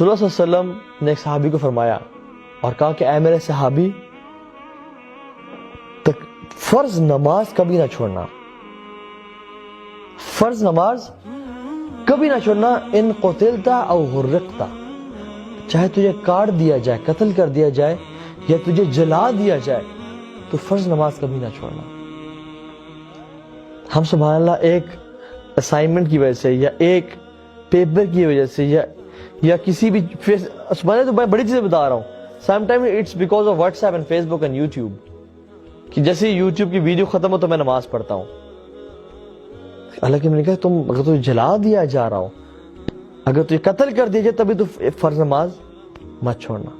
رسول اللہ صلی اللہ علیہ وسلم نے ایک صحابی کو فرمایا اور کہا کہ اے میرے صحابی، فرض نماز کبھی نہ چھوڑنا، فرض نماز کبھی نہ چھوڑنا، ان قتلتا او غرقتا، چاہے تجھے کاٹ دیا جائے، قتل کر دیا جائے یا تجھے جلا دیا جائے، تو فرض نماز کبھی نہ چھوڑنا۔ ہم سبحان اللہ ایک اسائنمنٹ کی وجہ سے یا ایک پیپر کی وجہ سے یا کسی بھی سبحان اللہ، تو میں بڑی چیزیں بتا رہا ہوں، some time it's because of WhatsApp and Facebook and YouTube, کہ جیسے یوٹیوب کی ویڈیو ختم ہو تو میں نماز پڑھتا ہوں۔ حالانکہ میں نے کہا تم اگر تجھے جلا دیا جا رہا ہو، اگر تجھے قتل کر دیا جائے، تبھی تو فرض نماز مت چھوڑنا۔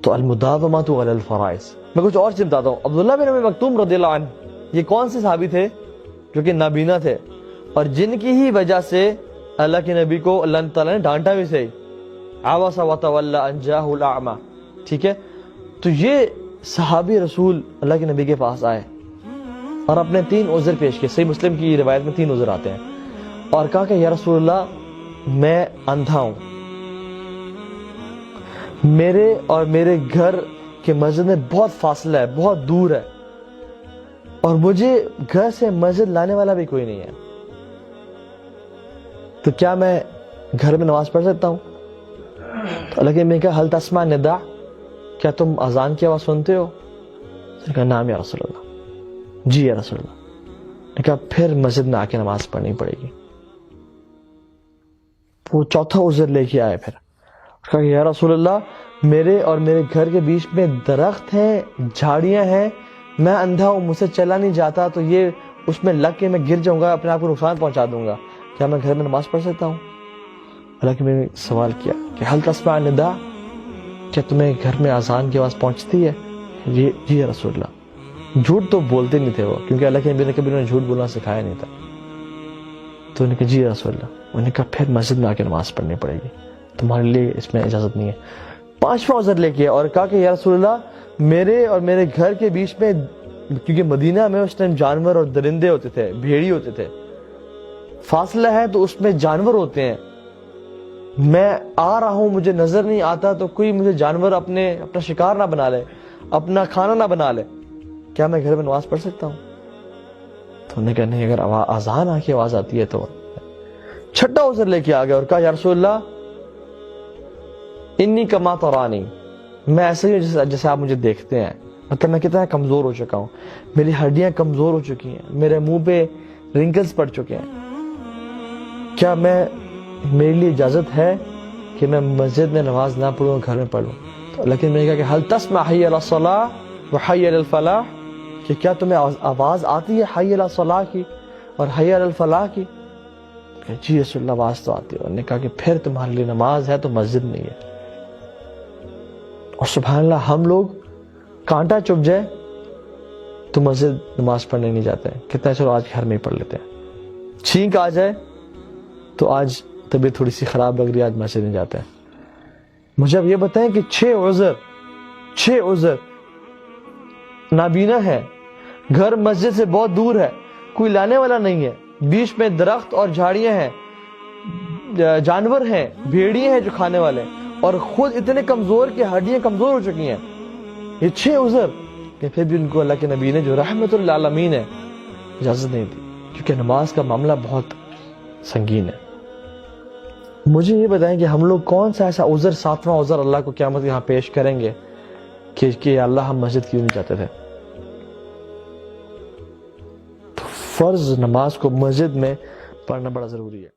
تو المداومۃ علی الفرائض۔ میں کچھ اور چیز بتاتا ہوں۔ عبداللہ بن ابی مکتوم رضی اللہ عنہ، یہ کون سے صحابی تھے؟ جو کہ نابینا تھے، اور جن کی ہی وجہ سے اللہ کے نبی کو اللہ تعالیٰ نے ڈانٹا بھی صحیح، عبس وتولی ان جاءہ الاعمی، ٹھیک ہے؟ تو یہ صحابی رسول اللہ کے نبی کے پاس آئے اور اپنے 3 عذر پیش کیے۔ صحیح مسلم کی روایت میں 3 عذر آتے ہیں، اور کہا کہ یا رسول اللہ میں اندھا ہوں، میرے اور میرے گھر کے مسجد میں بہت فاصلہ ہے، بہت دور ہے، اور مجھے گھر سے مسجد لانے والا بھی کوئی نہیں ہے، تو کیا میں گھر میں نماز پڑھ سکتا ہوں؟ تو اللہ کے نبی نے کہا حل تسمع نداء، کیا تم اذان کی آواز سنتے ہو؟ اس نے کہا نعم یا رسول اللہ، جی یا رسول اللہ۔ نے کہا پھر مسجد میں آ کے نماز پڑھنی پڑے گی۔ وہ چوتھا عذر لے کے آئے، پھر کہا کہ یا رسول اللہ میرے اور میرے گھر کے بیچ میں درخت ہیں، جھاڑیاں ہیں، میں اندھا ہوں، مجھ سے چلا نہیں جاتا، تو یہ اس میں لگ کے میں گر جاؤں گا، اپنے آپ کو نقصان پہنچا دوں گا، کیا میں گھر میں نماز پڑھ سکتا ہوں؟ حالانکہ میں نے سوال کیا کہ حل تسمع نداء، کیا تمہیں گھر میں اذان کی آواز پہنچتی ہے؟ جی یا رسول اللہ۔ جھوٹ تو بولتے نہیں تھے وہ، کیونکہ اللہ کے نبی نے کبھی انہیں جھوٹ بولنا سکھایا نہیں تھا۔ تو انہوں نے کہا جی یا رسول اللہ۔ انہوں نے کہا پھر مسجد میں آ کے نماز پڑھنی پڑے گی، تمہارے لیے اس میں اجازت نہیں ہے۔ 5واں عذر لے کے اور کہا کہ یا رسول اللہ میرے اور میرے گھر کے بیچ میں، کیونکہ مدینہ میں اس ٹائم جانور اور درندے ہوتے تھے، بھیڑی ہوتے تھے، فاصلہ ہے تو اس میں جانور ہوتے ہیں، میں آ رہا ہوں مجھے نظر نہیں آتا، تو کوئی مجھے جانور اپنا شکار نہ بنا لے، اپنا کھانا نہ بنا لے، کیا میں گھر میں نماز پڑھ سکتا ہوں؟ تو انہوں نے کہا نہیں، اگر اذان آ کے آواز آتی ہے تو۔ 6واں عذر لے کے آ گیا اور کہا یا رسول اللہ انی کما ترانی، میں ایسے ہی ہوں جیسے آپ مجھے دیکھتے ہیں، مطلب میں کتنا کمزور ہو چکا ہوں، میری ہڈیاں کمزور ہو چکی ہیں، میرے منہ پہ رنکلز پڑ چکے ہیں، کیا میرے لیے اجازت ہے کہ میں مسجد میں نماز نہ پڑھوں، گھر میں پڑھ لوں؟ تو لیکن میں نے کہا کہ حل تسمع حی علی الصلاۃ و حی علی الفلاح، کہ کیا تمہیں آواز آتی ہے حی علی الصلاۃ کی اور حی علی الفلاح کی؟ جی رسول اللہ آواز تو آتی ہے۔ انہوں نے کہا کہ پھر تمہارے لیے نماز ہے تو مسجد نہیں ہے۔ اور سبحان اللہ ہم لوگ کانٹا چپ جائے تو مسجد نماز پڑھنے نہیں جاتے ہیں، کہتے ہیں چلو آج گھر میں ہی پڑھ لیتے ہیں، چھینک آ جائے تو آج طبیعت تھوڑی سی خراب لگ رہی ہے، آج مسجد نہیں جاتے ہیں۔ مجھے اب یہ بتائیں کہ 6 عذر نابینا ہے، گھر مسجد سے بہت دور ہے، کوئی لانے والا نہیں ہے، بیچ میں درخت اور جھاڑیاں ہیں، جانور ہیں، بھیڑیے ہیں جو کھانے والے، اور خود اتنے کمزور کہ ہڈیاں کمزور ہو چکی ہیں، یہ 6 عذر، کہ پھر بھی ان کو اللہ کے نبی نے جو رحمت للعالمین ہے اجازت نہیں دی، کیونکہ نماز کا معاملہ بہت سنگین ہے۔ مجھے یہ بتائیں کہ ہم لوگ کون سا ایسا عذر، 7واں عذر اللہ کو قیامت یہاں پیش کریں گے کہ اللہ ہم مسجد کیوں نہیں جاتے تھے؟ تو فرض نماز کو مسجد میں پڑھنا بڑا ضروری ہے۔